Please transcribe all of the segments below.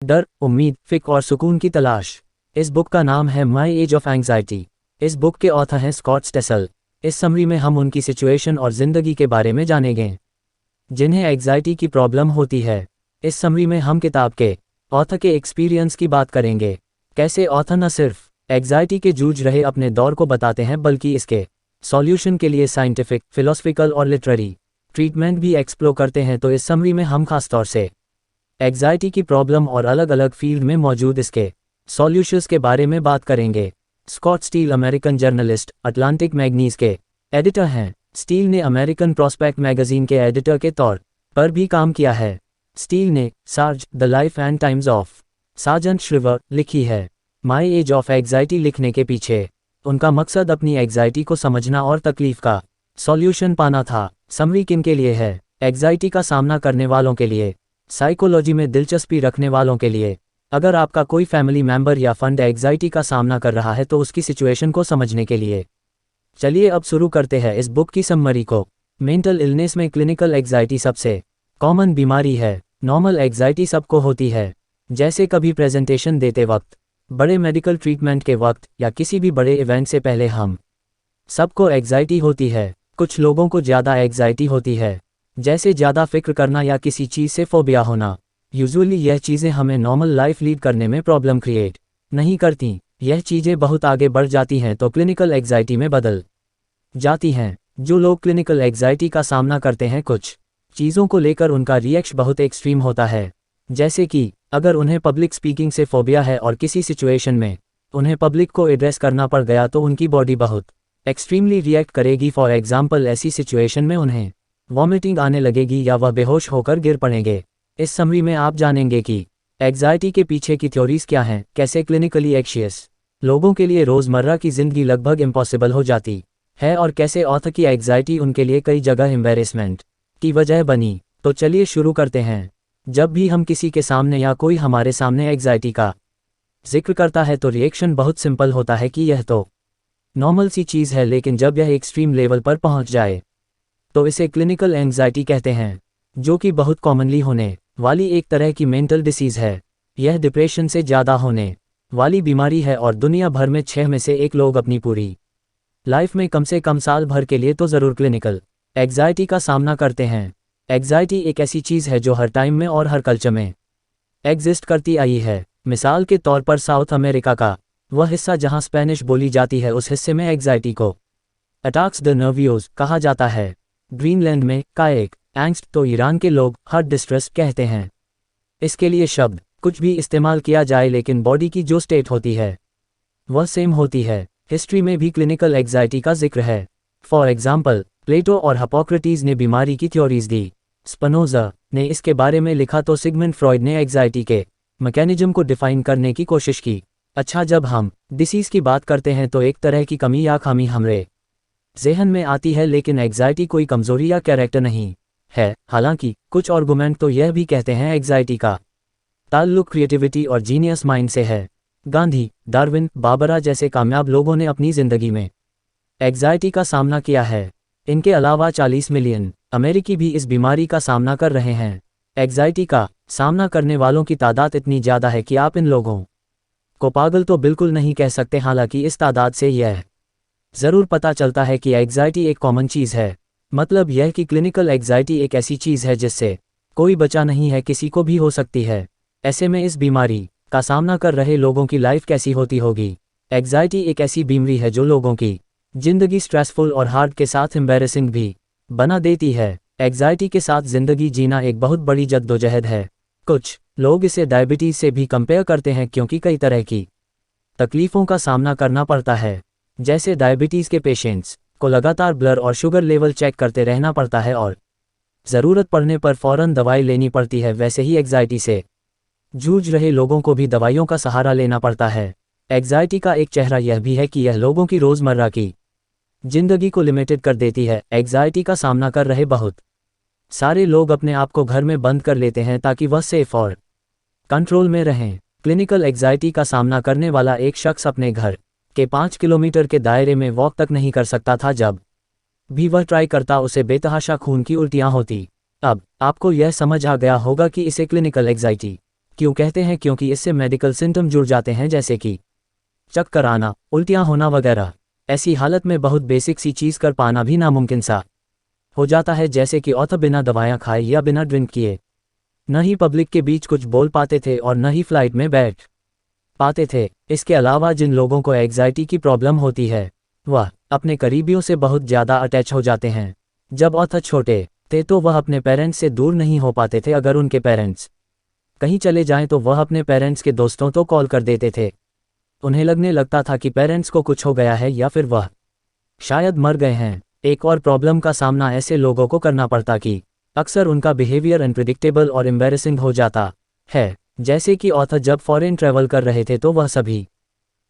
डर, उम्मीद, फिक्र और सुकून की तलाश। इस बुक का नाम है माई एज ऑफ एंग्जाइटी। इस बुक के ऑथर हैं स्कॉट स्टेसल। इस समरी में हम उनकी सिचुएशन और ज़िंदगी के बारे में जानेंगे जिन्हें एंग्जाइटी की प्रॉब्लम होती है। इस समरी में हम किताब के ऑथर के एक्सपीरियंस की बात करेंगे, कैसे ऑथर न सिर्फ एंग्जाइटी के जूझ रहे अपने दौर को बताते हैं बल्कि इसके सॉल्यूशन के लिए साइंटिफिक, फिलोसफिकल और लिटरेरी ट्रीटमेंट भी एक्सप्लोर करते हैं। तो इस समरी में हम खासतौर से एंग्जाइटी की प्रॉब्लम और अलग अलग फील्ड में मौजूद इसके सॉल्यूशंस के बारे में बात करेंगे। Scott Stossel American journalist, Atlantic magazine के एडिटर हैं। स्टील ने अमेरिकन प्रॉस्पेक्ट मैगजीन के एडिटर के तौर पर भी काम किया है। स्टील ने Sarge, the life and times of Sargent Shriver लिखी है। माई एज ऑफ एंग्जाइटी लिखने के पीछे उनका मकसद अपनी एंग्जाइटी को समझना और तकलीफ का सॉल्यूशन पाना था। समरी किन के लिए है? एंग्जाइटी का सामना करने वालों के लिए, साइकोलॉजी में दिलचस्पी रखने वालों के लिए। अगर आपका कोई फैमिली मेंबर या फ्रेंड एंग्जाइटी का सामना कर रहा है तो उसकी सिचुएशन को समझने के लिए चलिए अब शुरू करते हैं इस बुक की समरी को। मेंटल इलनेस में क्लिनिकल एंग्जाइटी सबसे कॉमन बीमारी है। नॉर्मल एंग्जाइटी सबको होती है, जैसे कभी प्रेजेंटेशन देते वक्त, बड़े मेडिकल ट्रीटमेंट के वक्त या किसी भी बड़े इवेंट से पहले हम सबको एंग्जाइटी होती है। कुछ लोगों को ज़्यादा एंग्जाइटी होती है, जैसे ज़्यादा फिक्र करना या किसी चीज़ से फोबिया होना। यूजुअली यह चीज़ें हमें नॉर्मल लाइफ लीड करने में प्रॉब्लम क्रिएट नहीं करती। यह चीज़ें बहुत आगे बढ़ जाती हैं तो क्लिनिकल एंग्जाइटी में बदल जाती हैं। जो लोग क्लिनिकल एंग्जाइटी का सामना करते हैं, कुछ चीज़ों को लेकर उनका रिएक्शन बहुत एक्सट्रीम होता है। जैसे कि अगर उन्हें पब्लिक स्पीकिंग से फोबिया है और किसी सिचुएशन में उन्हें पब्लिक को एड्रेस करना पड़ गया तो उनकी बॉडी बहुत एक्सट्रीमली रिएक्ट करेगी। फॉर एग्जाम्पल, ऐसी सिचुएशन में उन्हें वॉमिटिंग आने लगेगी या वह बेहोश होकर गिर पड़ेंगे। इस समरी में आप जानेंगे कि एंग्जाइटी के पीछे की थ्योरीज क्या हैं, कैसे क्लिनिकली एंग्शियस लोगों के लिए रोज़मर्रा की ज़िंदगी लगभग इम्पॉसिबल हो जाती है और कैसे ऑथर की एंग्जाइटी उनके लिए कई जगह एम्बैरेसमेंट की वजह बनी। तो चलिए शुरू करते हैं। जब भी हम किसी के सामने या कोई हमारे सामने एंग्जाइटी का जिक्र करता है तो रिएक्शन बहुत सिंपल होता है कि यह तो नॉर्मल सी चीज़ है, लेकिन जब यह एक्सट्रीम लेवल पर पहुंच जाए तो इसे क्लिनिकल एंग्जाइटी कहते हैं, जो कि बहुत कॉमनली होने वाली एक तरह की मेंटल डिसीज़ है। यह डिप्रेशन से ज़्यादा होने वाली बीमारी है और दुनिया भर में 6 में से 1 लोग अपनी पूरी लाइफ में कम से कम साल भर के लिए तो ज़रूर क्लिनिकल एंग्जाइटी का सामना करते हैं। एंग्जाइटी एक ऐसी चीज़ है जो हर टाइम में और हर कल्चर में एग्जिस्ट करती आई है। मिसाल के तौर पर साउथ अमेरिका का वह हिस्सा जहां स्पेनिश बोली जाती है, उस हिस्से में एंग्जाइटी को अटैक्स द नर्वियोज कहा जाता है। ग्रीनलैंड में काएक एंग्स्ट तो ईरान के लोग हार्ट डिस्ट्रेस कहते हैं। इसके लिए शब्द कुछ भी इस्तेमाल किया जाए, लेकिन बॉडी की जो स्टेट होती है वह सेम होती है। हिस्ट्री में भी क्लिनिकल एंग्जाइटी का जिक्र है। फॉर एग्जाम्पल, प्लेटो और हिप्पोक्रेटिस ने बीमारी की थ्योरीज दी। स्पिनोजा ने इसके बारे में लिखा तो सिगमंड फ्रॉयड ने एंग्जाइटी के मैकेनिज्म को डिफाइन करने की कोशिश की। अच्छा, जब हम डिसीज़ की बात करते हैं तो एक तरह की कमी या खामी हमरे ज़हन में आती है, लेकिन एंग्जाइटी कोई कमज़ोरी या कैरेक्टर नहीं है। हालांकि कुछ आर्गुमेंट तो यह भी कहते हैं एंग्जाइटी का ताल्लुक क्रिएटिविटी और जीनियस माइंड से है। गांधी, डार्विन, बाबरा जैसे कामयाब लोगों ने अपनी ज़िंदगी में एंग्जाइटी का सामना किया है। इनके अलावा 40 मिलियन अमेरिकी भी इस बीमारी का सामना कर रहे हैं। एंग्जाइटी का सामना करने वालों की तादाद इतनी ज़्यादा है कि आप इन लोगों को पागल तो बिल्कुल नहीं कह सकते। हालांकि इस तादाद से यह ज़रूर पता चलता है कि एंग्जाइटी एक कॉमन चीज़ है। मतलब यह कि क्लिनिकल एंग्जाइटी एक ऐसी चीज़ है जिससे कोई बचा नहीं है, किसी को भी हो सकती है। ऐसे में इस बीमारी का सामना कर रहे लोगों की लाइफ कैसी होती होगी। एंग्जाइटी एक ऐसी बीमारी है जो लोगों की ज़िंदगी स्ट्रेसफुल और हार्ड के साथ एम्बैरेसिंग भी बना देती है। एंग्जाइटी के साथ ज़िंदगी जीना एक बहुत बड़ी जद्दोजहद है। कुछ लोग इसे डायबिटीज़ से भी कंपेयर करते हैं, क्योंकि कई तरह की तकलीफ़ों का सामना करना पड़ता है। जैसे डायबिटीज़ के पेशेंट्स को लगातार ब्लड और शुगर लेवल चेक करते रहना पड़ता है और ज़रूरत पड़ने पर फ़ौरन दवाई लेनी पड़ती है, वैसे ही एंग्जाइटी से जूझ रहे लोगों को भी दवाइयों का सहारा लेना पड़ता है। एंग्जाइटी का एक चेहरा यह भी है कि यह लोगों की रोज़मर्रा की ज़िंदगी को लिमिटेड कर देती है। एंग्जाइटी का सामना कर रहे बहुत सारे लोग अपने आप को घर में बंद कर लेते हैं ताकि वह सेफ और कंट्रोल में रहें। क्लिनिकल एंग्जाइटी का सामना करने वाला एक शख्स अपने घर के 5 किलोमीटर के दायरे में वॉक तक नहीं कर सकता था। जब भी वह ट्राई करता उसे बेतहाशा खून की उल्टियाँ होती। अब आपको यह समझ आ गया होगा कि इसे क्लिनिकल एंग्जाइटी क्यों कहते हैं? क्योंकि इससे मेडिकल सिम्टम जुड़ जाते हैं, जैसे कि चक्कर आना, उल्टियाँ होना वगैरह। ऐसी हालत में बहुत बेसिक सी चीज़ कर पाना भी नामुमकिन सा हो जाता है, जैसे कि ऑथर बिना दवाएं खाए या बिना ड्रिंक किए न ही पब्लिक के बीच कुछ बोल पाते थे और न ही फ्लाइट में बैठ पाते थे। इसके अलावा जिन लोगों को एंग्जाइटी की प्रॉब्लम होती है वह अपने करीबियों से बहुत ज़्यादा अटैच हो जाते हैं। जब ऑथर छोटे थे तो वह अपने पेरेंट्स से दूर नहीं हो पाते थे। अगर उनके पेरेंट्स कहीं चले जाएं तो वह अपने पेरेंट्स के दोस्तों को कॉल कर देते थे। उन्हें लगने लगता था कि पेरेंट्स को कुछ हो गया है या फिर वह शायद मर गए हैं। एक और प्रॉब्लम का सामना ऐसे लोगों को करना पड़ता कि अक्सर उनका बिहेवियर अनप्रिडिक्टेबल और एम्बैरेसिंग हो जाता है। जैसे कि ऑथर जब फॉरेन ट्रैवल कर रहे थे तो वह सभी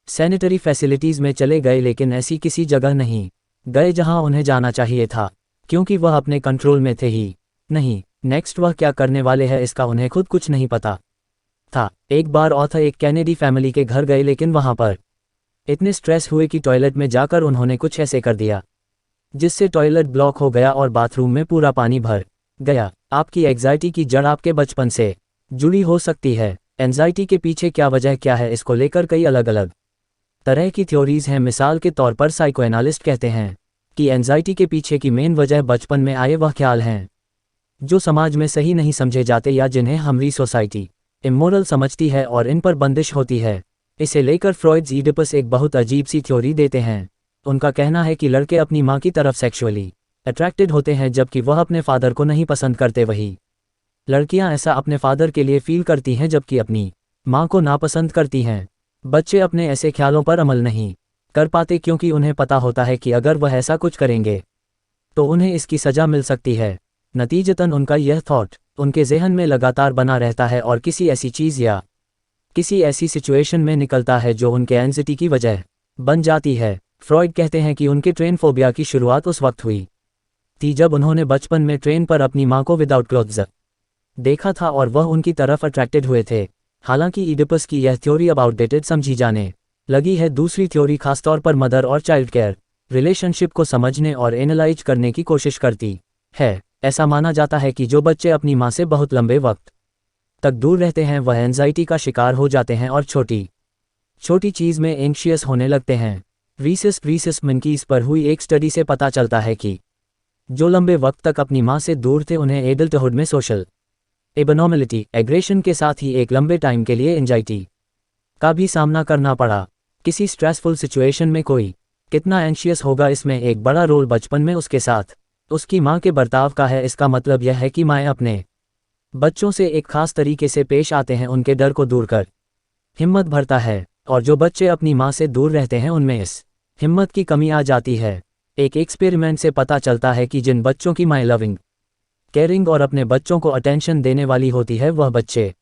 सैनिटरी फैसिलिटीज़ में चले गए, लेकिन ऐसी किसी जगह नहीं गए जहां उन्हें जाना चाहिए था, क्योंकि वह अपने कंट्रोल में थे ही नहीं। नेक्स्ट वह क्या करने वाले हैं इसका उन्हें खुद कुछ नहीं पता था। एक बार ऑथर एक कैनेडी फैमिली के घर गए, लेकिन वहां पर इतने स्ट्रेस हुए कि टॉयलेट में जाकर उन्होंने कुछ ऐसे कर दिया जिससे टॉयलेट ब्लॉक हो गया और बाथरूम में पूरा पानी भर गया। आपकी एंग्जाइटी की जड़ आपके बचपन से जुड़ी हो सकती है। एंग्जाइटी के पीछे क्या वजह क्या है, इसको लेकर कई अलग अलग तरह की थ्योरीज हैं। मिसाल के तौर पर साइकोएनालिस्ट कहते हैं कि एंग्जाइटी के पीछे की मेन वजह बचपन में आए वह ख्याल हैं जो समाज में सही नहीं समझे जाते या जिन्हें हमारी सोसाइटी इमोरल समझती है और इन पर बंदिश होती है। इसे लेकर फ्रॉइड्स ईडिपस एक बहुत अजीब सी थ्योरी देते हैं। उनका कहना है कि लड़के अपनी माँ की तरफ सेक्सुअली अट्रैक्टेड होते हैं जबकि वह अपने फादर को नहीं पसंद करते। वही लड़कियां ऐसा अपने फादर के लिए फील करती हैं जबकि अपनी माँ को नापसंद करती हैं। बच्चे अपने ऐसे ख्यालों पर अमल नहीं कर पाते क्योंकि उन्हें पता होता है कि अगर वह ऐसा कुछ करेंगे तो उन्हें इसकी सज़ा मिल सकती है। नतीजतन उनका यह थॉट उनके जहन में लगातार बना रहता है और किसी ऐसी चीज़ या किसी ऐसी सिचुएशन में निकलता है जो उनके एंग्जाइटी की वजह बन जाती है। फ्रॉइड कहते हैं कि उनके ट्रेन फोबिया की शुरुआत उस वक्त हुई थी जब उन्होंने बचपन में ट्रेन पर अपनी माँ को विदाउट क्लोथ्स देखा था और वह उनकी तरफ अट्रैक्टेड हुए थे। हालांकि ईडिपस की यह थ्योरी अब आउटडेटेड समझी जाने लगी है। दूसरी थ्योरी खासतौर पर मदर और चाइल्ड केयर रिलेशनशिप को समझने और एनालाइज करने की कोशिश करती है। ऐसा माना जाता है कि जो बच्चे अपनी माँ से बहुत लंबे वक्त तक दूर रहते हैं वह एंजाइटी का शिकार हो जाते हैं और छोटी छोटी चीज़ में एंग्शियस होने लगते हैं। रीसस मंकीज पर हुई एक स्टडी से पता चलता है कि जो लंबे वक्त तक अपनी माँ से दूर थे उन्हें एडल्टहुड में सोशल एबनॉर्मलिटी एग्रेशन के साथ ही एक लंबे टाइम के लिए एंजाइटी का भी सामना करना पड़ा। किसी स्ट्रेसफुल सिचुएशन में कोई कितना एंशियस होगा, इसमें एक बड़ा रोल बचपन में उसके साथ उसकी माँ के बर्ताव का है। इसका मतलब यह है कि माएँ अपने बच्चों से एक खास तरीके से पेश आते हैं, उनके डर को दूर कर हिम्मत भरता है, और जो बच्चे अपनी माँ से दूर रहते हैं उनमें इस हिम्मत की कमी आ जाती है। एक एक्सपेरिमेंट से पता चलता है कि जिन बच्चों की माँ लविंग, केयरिंग और अपने बच्चों को अटेंशन देने वाली होती है वह बच्चे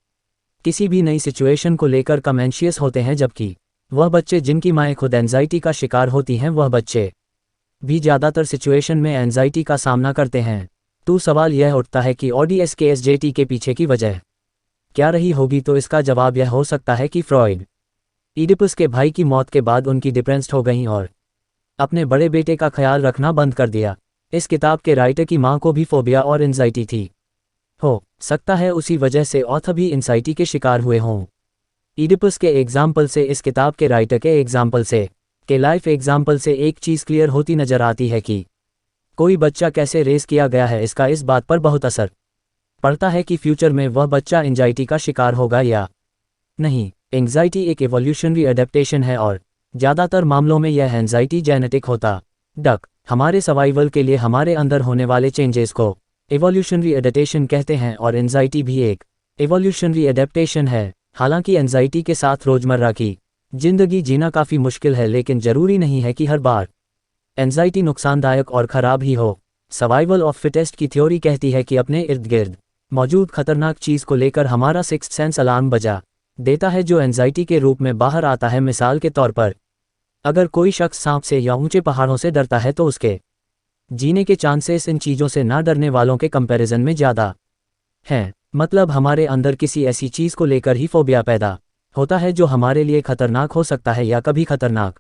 किसी भी नई सिचुएशन को लेकर कम एंशियस होते हैं, जबकि वह बच्चे जिनकी माएँ खुद एंजाइटी का शिकार होती हैं वह बच्चे भी ज़्यादातर सिचुएशन में एंजाइटी का सामना करते हैं। तो सवाल यह उठता है कि ODSKSJT के पीछे की वजह क्या रही होगी। तो इसका जवाब यह हो सकता है कि फ्रॉइड ईडिपस के भाई की मौत के बाद उनकी डिप्रेस्ड हो गईं और अपने बड़े बेटे का ख्याल रखना बंद कर दिया। इस किताब के राइटर की माँ को भी फोबिया और एंजाइटी थी। हो सकता है उसी वजह से ऑथर भी एंजाइटी के शिकार हुए हों। ईडिपस के एग्जाम्पल से, इस किताब के राइटर के एग्जाम्पल से, के लाइफ एग्जाम्पल से एक चीज़ क्लियर होती नज़र आती है कि कोई बच्चा कैसे रेस किया गया है इसका इस बात पर बहुत असर पड़ता है कि फ्यूचर में वह बच्चा एंजाइटी का शिकार होगा या नहीं। एंजाइटी एक एवोल्यूशनरी अडेप्टेशन है और ज़्यादातर मामलों में यह एंजाइटी जेनेटिक होता डक हमारे सर्वाइवल के लिए हमारे अंदर होने वाले चेंजेस को एवोल्यूशनरी एडेप्टेशन कहते हैं और एंजाइटी भी एक एवोल्यूशनरी एडेप्टेशन है। हालांकि एंजाइटी के साथ रोज़मर्रा की जिंदगी जीना काफ़ी मुश्किल है, लेकिन ज़रूरी नहीं है कि हर बार एंजाइटी नुकसानदायक और ख़राब ही हो। सर्वाइवल ऑफ फिटेस्ट की थ्योरी कहती है कि अपने इर्द गिर्द मौजूद खतरनाक चीज़ को लेकर हमारा सिक्स्थ सेंस अलार्म बजा देता है जो एंजाइटी के रूप में बाहर आता है। मिसाल के तौर पर अगर कोई शख्स सांप से या ऊंचे पहाड़ों से डरता है तो उसके जीने के चांसेस इन चीज़ों से ना डरने वालों के कंपैरिजन में ज़्यादा हैं। मतलब हमारे अंदर किसी ऐसी चीज़ को लेकर ही फोबिया पैदा होता है जो हमारे लिए खतरनाक हो सकता है या कभी खतरनाक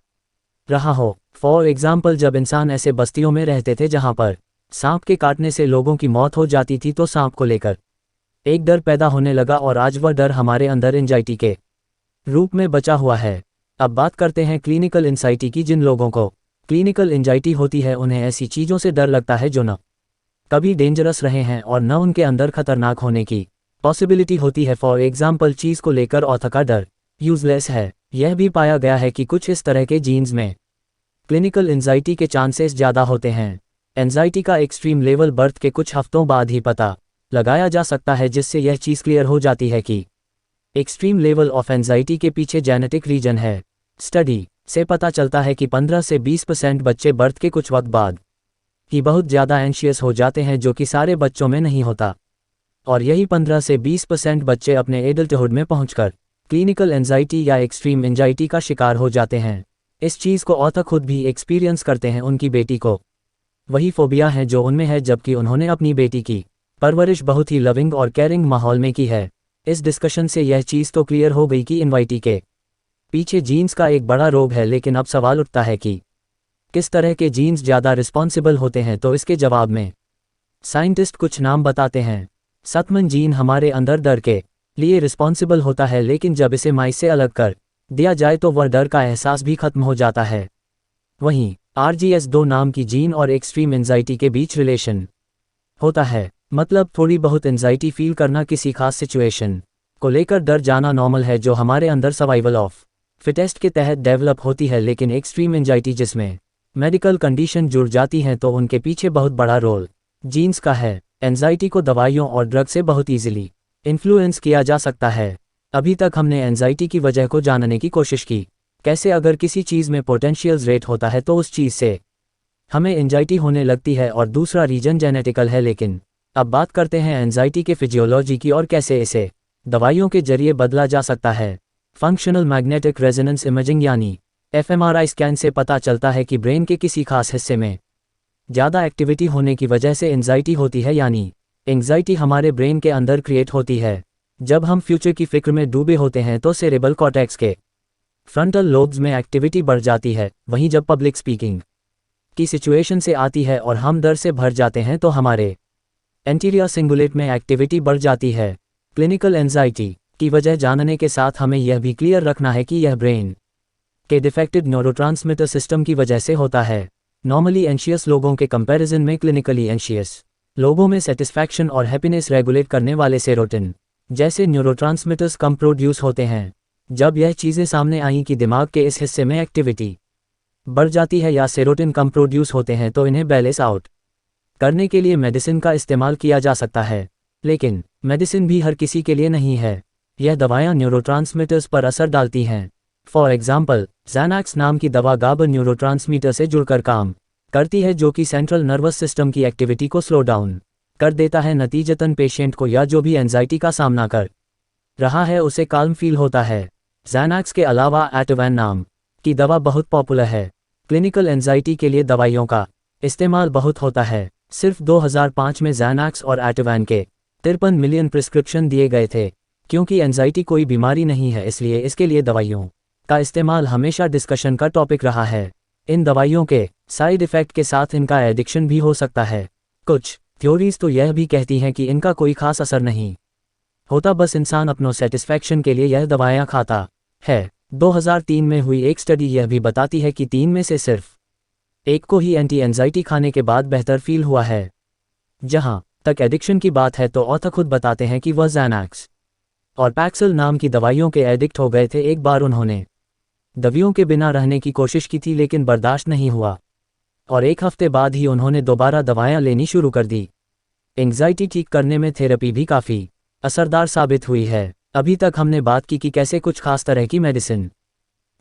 रहा हो। फॉर एग्जाम्पल, जब इंसान ऐसे बस्तियों में रहते थे जहाँ पर सांप के काटने से लोगों की मौत हो जाती थी तो सांप को लेकर एक डर पैदा होने लगा और आज वह डर हमारे अंदर एंजाइटी के रूप में बचा हुआ है। अब बात करते हैं क्लिनिकल एंजाइटी की। जिन लोगों को क्लिनिकल एंजाइटी होती है उन्हें ऐसी चीज़ों से डर लगता है जो न कभी डेंजरस रहे हैं और न उनके अंदर खतरनाक होने की पॉसिबिलिटी होती है। फॉर एग्जाम्पल, चीज़ को लेकर औथ का डर यूजलेस है। यह भी पाया गया है कि कुछ इस तरह के जीन्स में क्लिनिकल एंजाइटी के चांसेस ज़्यादा होते हैं। एंजाइटी का एक्सट्रीम लेवल बर्थ के कुछ हफ्तों बाद ही पता लगाया जा सकता है, जिससे यह चीज़ क्लियर हो जाती है कि एक्सट्रीम लेवल ऑफ एंजाइटी के पीछे जेनेटिक रीजन है। स्टडी से पता चलता है कि 15 से 20% बच्चे बर्थ के कुछ वक्त बाद ही बहुत ज़्यादा एंशियस हो जाते हैं, जो कि सारे बच्चों में नहीं होता। और यही 15 से 20% बच्चे अपने एडल्टहुड में पहुंचकर क्लिनिकल एंजाइटी या एक्सट्रीम एंजाइटी का शिकार हो जाते हैं। इस चीज़ को ऑथर खुद भी एक्सपीरियंस करते हैं। उनकी बेटी को वही फोबिया है जो उनमें है, जबकि उन्होंने अपनी बेटी की परवरिश बहुत ही लविंग और केयरिंग माहौल में की है। इस डिस्कशन से यह चीज़ तो क्लियर हो गई कि एंजाइटी के पीछे जीन्स का एक बड़ा रोग है, लेकिन अब सवाल उठता है कि किस तरह के जीन्स ज़्यादा रिस्पॉन्सिबल होते हैं। तो इसके जवाब में साइंटिस्ट कुछ नाम बताते हैं। सतमन जीन हमारे अंदर डर के लिए रिस्पॉन्सिबल होता है, लेकिन जब इसे माइस से अलग कर दिया जाए तो वह डर का एहसास भी खत्म हो जाता है। वहीं RGS2 नाम की जीन और एक्सट्रीम एंजाइटी के बीच रिलेशन होता है। मतलब थोड़ी बहुत एंजाइटी फील करना, किसी खास सिचुएशन को लेकर डर जाना नॉर्मल है, जो हमारे अंदर सर्वाइवल ऑफ फिटेस्ट के तहत डेवलप होती है। लेकिन एक्सट्रीम एंजाइटी जिसमें मेडिकल कंडीशन जुड़ जाती हैं, तो उनके पीछे बहुत बड़ा रोल जीन्स का है। एंजाइटी को दवाइयों और ड्रग से बहुत ईजिली इन्फ्लुएंस किया जा सकता है। अभी तक हमने एंजाइटी की वजह को जानने की कोशिश की। कैसे अगर किसी चीज़ में पोटेंशियल रेट होता है तो उस चीज़ से हमें एंजाइटी होने लगती है, और दूसरा रीजन जेनेटिकल है। लेकिन अब बात करते हैं एंजाइटी के फिजियोलॉजी की और कैसे इसे दवाइयों के जरिए बदला जा सकता है। फंक्शनल मैग्नेटिक रेजोनेंस इमेजिंग यानी fMRI स्कैन से पता चलता है कि ब्रेन के किसी खास हिस्से में ज़्यादा एक्टिविटी होने की वजह से एंजाइटी होती है। यानी एंजाइटी हमारे ब्रेन के अंदर क्रिएट होती है जब हम फ्यूचर की फिक्र में डूबे होते हैं, तो सेरेब्रल कॉर्टेक्स के फ्रंटल लोब्स में एक्टिविटी बढ़ जाती है। वहीं जब पब्लिक स्पीकिंग की सिचुएशन से आती है और हम डर से भर जाते हैं, तो हमारे एंटीरियर सिंगुलेट में एक्टिविटी बढ़ जाती है। क्लिनिकल एंजाइटी की वजह जानने के साथ हमें यह भी क्लियर रखना है कि यह ब्रेन के डिफेक्टेड न्यूरोट्रांसमीटर सिस्टम की वजह से होता है। नॉर्मली एंशियस लोगों के कंपैरिजन में क्लिनिकली एंशियस लोगों में सेटिस्फैक्शन और हैप्पीनेस रेगुलेट करने वाले सेरोटिन जैसे न्यूरोट्रांसमीटर्स कम प्रोड्यूस होते हैं। जब यह चीज़ें सामने आईं कि दिमाग के इस हिस्से में एक्टिविटी बढ़ जाती है या सेरोटिन कम प्रोड्यूस होते हैं, तो इन्हें बैलेंस आउट करने के लिए मेडिसिन का इस्तेमाल किया जा सकता है। लेकिन मेडिसिन भी हर किसी के लिए नहीं है। यह दवायां न्यूरोट्रांसमीटर्स पर असर डालती हैं। फॉर एग्जाम्पल, ज़ैनाक्स नाम की दवा गाबा न्यूरोट्रांसमीटर से जुड़कर काम करती है, जो कि सेंट्रल नर्वस सिस्टम की एक्टिविटी को स्लो डाउन कर देता है। नतीजतन पेशेंट को या जो भी एंजाइटी का सामना कर रहा है उसे काल्म फील होता है। ज़ैनाक्स के अलावा एटोवैन नाम की दवा बहुत पॉपुलर है। क्लिनिकल एंजाइटी के लिए दवाइयों का इस्तेमाल बहुत होता है। सिर्फ 2005 में ज़ैनाक्स और एटोवैन के 53 मिलियन प्रिस्क्रिप्शन दिए गए थे। क्योंकि एंजाइटी कोई बीमारी नहीं है, इसलिए इसके लिए दवाइयों का इस्तेमाल हमेशा डिस्कशन का टॉपिक रहा है। इन दवाइयों के साइड इफ़ेक्ट के साथ इनका एडिक्शन भी हो सकता है। कुछ थ्योरीज तो यह भी कहती हैं कि इनका कोई खास असर नहीं होता, बस इंसान अपनों सेटिस्फैक्शन के लिए यह दवाइयाँ खाता है। 2003 में हुई एक स्टडी यह भी बताती है कि 3 में से सिर्फ एक को ही एंटी एंजाइटी खाने के बाद बेहतर फील हुआ है। जहां तक एडिक्शन की बात है, तो ऑथर खुद बताते हैं कि वह ज़ैनाक्स और पैक्सल नाम की दवाइयों के एडिक्ट हो गए थे। एक बार उन्होंने दवाइयों के बिना रहने की कोशिश की थी, लेकिन बर्दाश्त नहीं हुआ और एक हफ्ते बाद ही उन्होंने दोबारा दवाएं लेनी शुरू कर दी। एंजाइटी ठीक करने में थेरेपी भी काफ़ी असरदार साबित हुई है। अभी तक हमने बात की कि कैसे कुछ खास तरह की मेडिसिन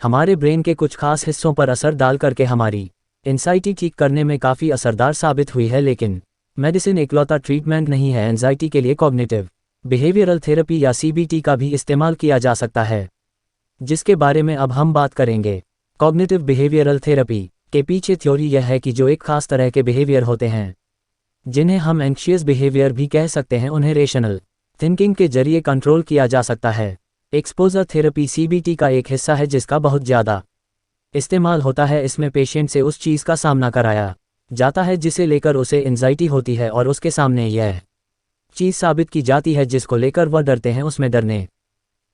हमारे ब्रेन के कुछ खास हिस्सों पर असर डाल करके हमारी एंजाइटी ठीक करने में काफ़ी असरदार साबित हुई है। लेकिन मेडिसिन इकलौता ट्रीटमेंट नहीं है। एंजाइटी के लिए कॉग्निटिव बिहेवियरल थेरेपी या CBT का भी इस्तेमाल किया जा सकता है, जिसके बारे में अब हम बात करेंगे। कॉग्निटिव बिहेवियरल थेरेपी के पीछे थ्योरी यह है कि जो एक खास तरह के बिहेवियर होते हैं, जिन्हें हम एंशियस बिहेवियर भी कह सकते हैं, उन्हें रेशनल थिंकिंग के जरिए कंट्रोल किया जा सकता है। एक्सपोजर थेरेपी CBT का एक हिस्सा है जिसका बहुत ज़्यादा इस्तेमाल होता है। इसमें पेशेंट से उस चीज़ का सामना कराया जाता है जिसे लेकर उसे एंजाइटी होती है, और उसके सामने यह चीज़ साबित की जाती है जिसको लेकर वह डरते हैं उसमें डरने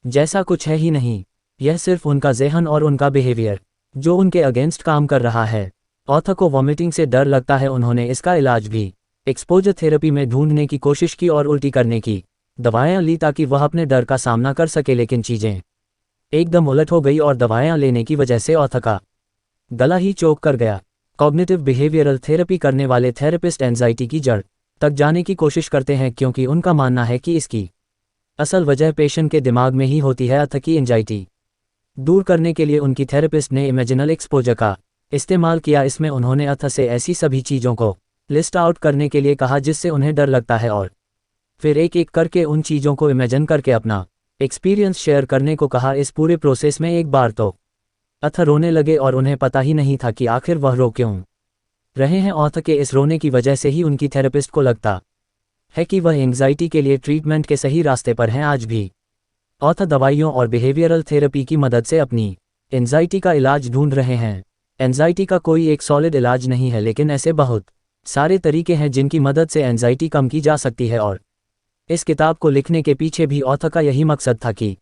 जैसा कुछ है ही नहीं। यह सिर्फ उनका ज़हन और उनका बिहेवियर जो उनके अगेंस्ट काम कर रहा है। ऑथर को वॉमिटिंग से डर लगता है। उन्होंने इसका इलाज भी एक्सपोजर थेरेपी में ढूंढने की कोशिश की और उल्टी करने की दवाएं ली ताकि वह अपने डर का सामना कर सके, लेकिन चीज़ें एकदम उलट हो गई और दवाएं लेने की वजह से ऑथर का गला ही चोक कर गया। कॉग्निटिव बिहेवियरल थेरेपी करने वाले थेरेपिस्ट एंजाइटी की जड़ तक जाने की कोशिश करते हैं क्योंकि उनका मानना है कि इसकी असल वजह पेशेंट के दिमाग में ही होती है। ऑथर की एंजाइटी दूर करने के लिए उनकी थेरेपिस्ट ने इमेजिनल एक्सपोजर का इस्तेमाल किया। इसमें उन्होंने ऑथर से ऐसी सभी चीज़ों को लिस्ट आउट करने के लिए कहा जिससे उन्हें डर लगता है और फिर एक एक करके उन चीज़ों को इमेजिन करके अपना एक्सपीरियंस शेयर करने को कहा। इस पूरे प्रोसेस में एक बार तो ऑथर रोने लगे और उन्हें पता ही नहीं था कि आखिर वह रो क्यों रहे हैं। ऑथर के इस रोने की वजह से ही उनकी थेरेपिस्ट को लगता है कि वह एंग्जाइटी के लिए ट्रीटमेंट के सही रास्ते पर हैं। आज भी ऑथर दवाइयों और बिहेवियरल थेरेपी की मदद से अपनी एंजाइटी का इलाज ढूंढ रहे हैं। एंजाइटी का कोई एक सॉलिड इलाज नहीं है, लेकिन ऐसे बहुत सारे तरीके हैं जिनकी मदद से एंजाइटी कम की जा सकती है और इस किताब को लिखने के पीछे भी ऑथर का यही मकसद था कि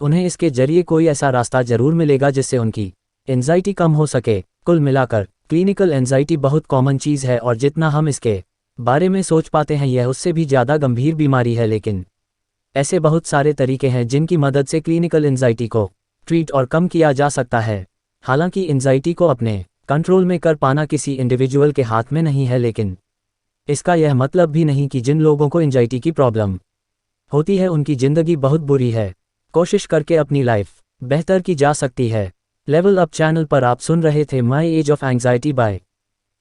उन्हें इसके जरिए कोई ऐसा रास्ता जरूर मिलेगा जिससे उनकी एंजाइटी कम हो सके। कुल मिलाकर क्लिनिकल एंजाइटी बहुत कॉमन चीज़ है और जितना हम इसके बारे में सोच पाते हैं यह उससे भी ज़्यादा गंभीर बीमारी है, लेकिन ऐसे बहुत सारे तरीके हैं जिनकी मदद से क्लिनिकल एंजाइटी को ट्रीट और कम किया जा सकता है। हालांकि एंजाइटी को अपने कंट्रोल में कर पाना किसी इंडिविजुअल के हाथ में नहीं है, लेकिन इसका यह मतलब भी नहीं कि जिन लोगों को एंजाइटी की प्रॉब्लम होती है उनकी ज़िंदगी बहुत बुरी है। कोशिश करके अपनी लाइफ बेहतर की जा सकती है। लेवल अप चैनल पर आप सुन रहे थे My Age of Anxiety by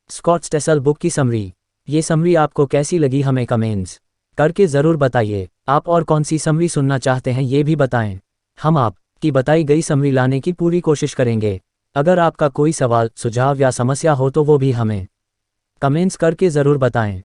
Scott Stossel book की समरी। ये समरी आपको कैसी लगी हमें कमेंट्स करके ज़रूर बताइए। आप और कौन सी समरी सुनना चाहते हैं ये भी बताएं। हम आपकी बताई गई समरी लाने की पूरी कोशिश करेंगे। अगर आपका कोई सवाल, सुझाव या समस्या हो तो वो भी हमें कमेंट्स करके ज़रूर बताएं।